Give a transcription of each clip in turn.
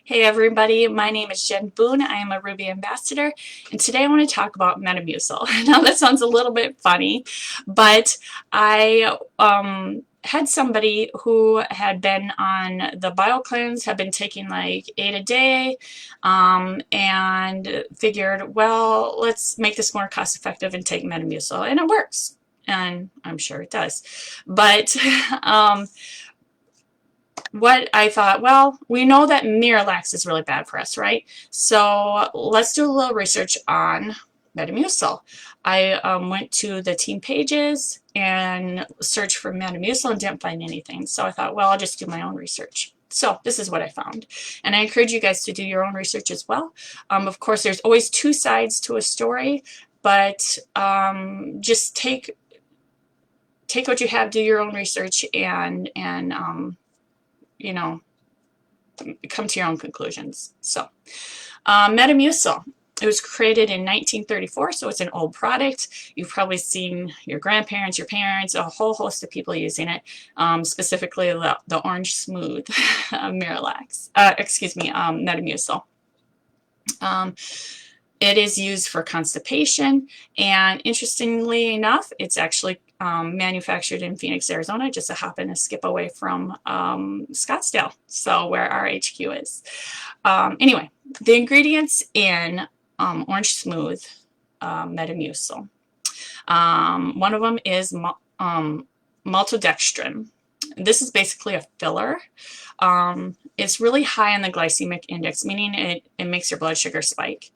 Hey everybody, my name is Jen Boone. I am a Ruby ambassador, and today I want to talk about Metamucil. Now that sounds a little bit funny, but I had somebody who had been on the bio cleanse, had been taking like 8 a day, and figured, well, let's make this more cost effective and take Metamucil, and it works. And I'm sure it does. But what I thought, well, we know that Miralax is really bad for us, right? So let's do a little research on Metamucil. I went to the team pages and searched for Metamucil and didn't find anything. So I thought, well, I'll just do my own research. So this is what I found. And I encourage you guys to do your own research as well. Of course, there's always two sides to a story, but just take what you have, do your own research, and you know, come to your own conclusions. So, Metamucil. It was created in 1934, so it's an old product. You've probably seen your grandparents, your parents, a whole host of people using it, specifically the Orange Smooth Miralax, Metamucil. It is used for constipation, and interestingly enough, it's actually manufactured in Phoenix, Arizona, just a hop and a skip away from Scottsdale, so where our HQ is. Anyway, the ingredients in Orange Smooth Metamucil. One of them is maltodextrin. This is basically a filler. It's really high on the glycemic index, meaning it makes your blood sugar spike.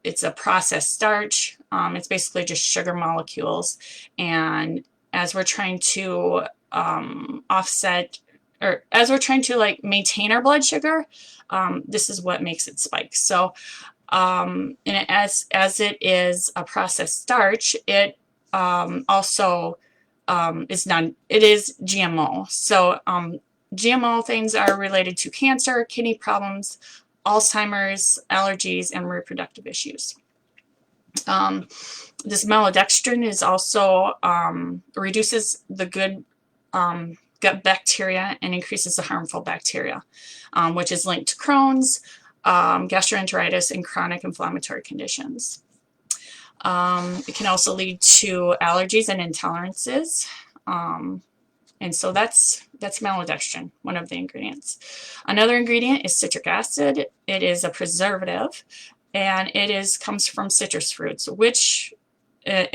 It's a processed starch. It's basically just sugar molecules, and as we're trying to offset, or as we're trying to like maintain our blood sugar, this is what makes it spike. So and as it is a processed starch, it also it is GMO. So GMO things are related to cancer, kidney problems, Alzheimer's, allergies, and reproductive issues. This maltodextrin is also reduces the good gut bacteria and increases the harmful bacteria, which is linked to Crohn's, gastroenteritis, and chronic inflammatory conditions. It can also lead to allergies and intolerances. And so that's maltodextrin, one of the ingredients. Another ingredient is citric acid. It is a preservative, and it comes from citrus fruits, which is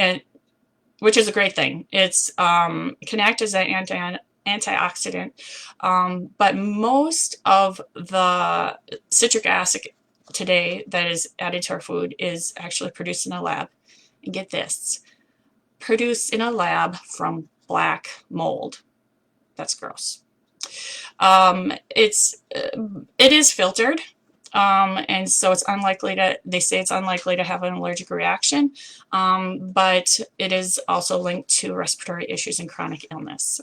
a great thing. It's can act as an antioxidant, but most of the citric acid today that is added to our food is actually produced in a lab. And get this, produced in a lab from black mold. That's gross. It is filtered, and so it's unlikely to, they say it's unlikely to have an allergic reaction, but it is also linked to respiratory issues and chronic illness.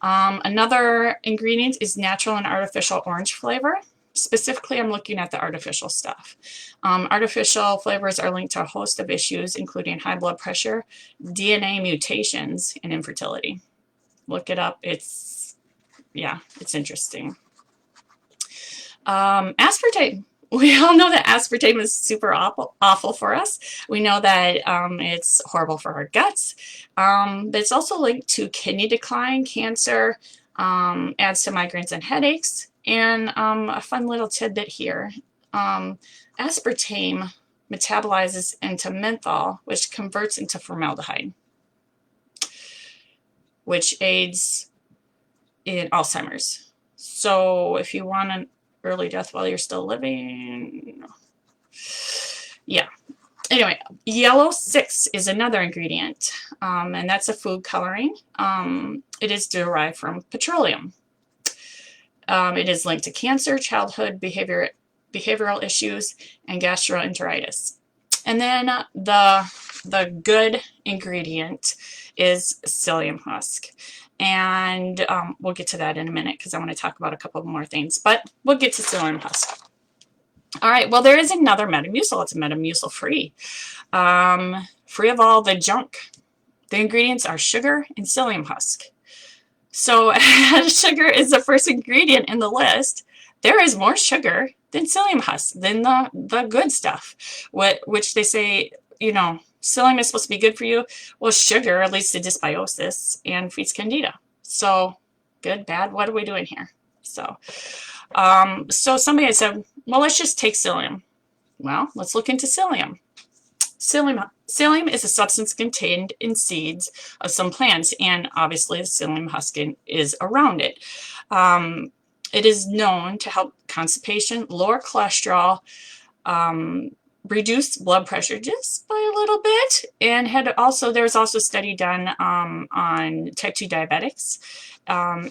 Another ingredient is natural and artificial orange flavor. Specifically, I'm looking at the artificial stuff. Artificial flavors are linked to a host of issues, including high blood pressure, DNA mutations, and infertility. Look it up. It's interesting. Aspartame. We all know that aspartame is super awful for us. We know that it's horrible for our guts. But it's also linked to kidney decline, cancer, adds to migraines and headaches. And a fun little tidbit here. Aspartame metabolizes into menthol, which converts into formaldehyde, which aids in Alzheimer's. So if you want an early death while you're still living, yeah. Anyway, yellow 6 is another ingredient, and that's a food coloring. It is derived from petroleum. It is linked to cancer, childhood behavioral issues, and gastroenteritis. And then the good ingredient is psyllium husk. And we'll get to that in a minute because I want to talk about a couple more things. But we'll get to psyllium husk. All right, well, there is another Metamucil. It's Metamucil free. Free of all the junk. The ingredients are sugar and psyllium husk. So sugar is the first ingredient in the list. there is more sugar than psyllium husk, than the good stuff, which they say, you know, psyllium is supposed to be good for you. Well, sugar leads to dysbiosis and feeds candida. So good, bad, what are we doing here? So, so somebody had said, well, let's just take psyllium. Well, let's look into psyllium. Psyllium is a substance contained in seeds of some plants, and obviously the psyllium husk is around it. It is known to help constipation, lower cholesterol, reduce blood pressure just by a little bit, and there was also a study done on type 2 diabetics,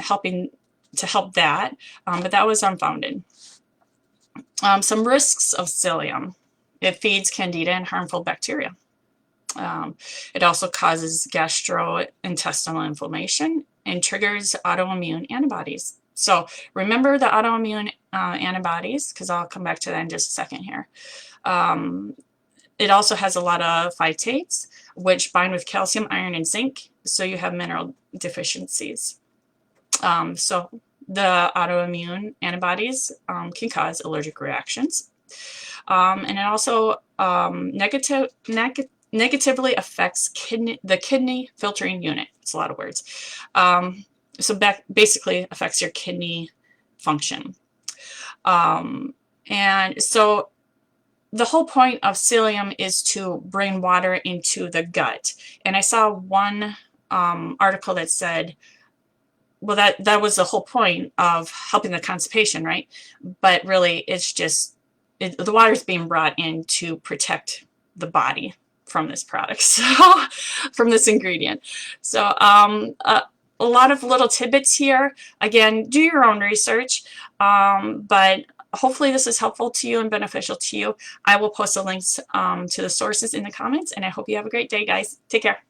helping to help that, but that was unfounded. Some risks of psyllium. It feeds candida and harmful bacteria. It also causes gastrointestinal inflammation and triggers autoimmune antibodies. So remember the autoimmune antibodies, because I'll come back to that in just a second here. It also has a lot of phytates, which bind with calcium, iron, and zinc, so you have mineral deficiencies. So the autoimmune antibodies can cause allergic reactions. And it also negatively affects the kidney filtering unit. It's a lot of words. So basically affects your kidney function. And so the whole point of psyllium is to bring water into the gut. And I saw one article that said, well, that was the whole point of helping the constipation, right? But really, it's just the water is being brought in to protect the body from this product, so from this ingredient. So a lot of little tidbits here. Again, do your own research, but hopefully this is helpful to you and beneficial to you. I will post the links to the sources in the comments, and I hope you have a great day, guys. Take care.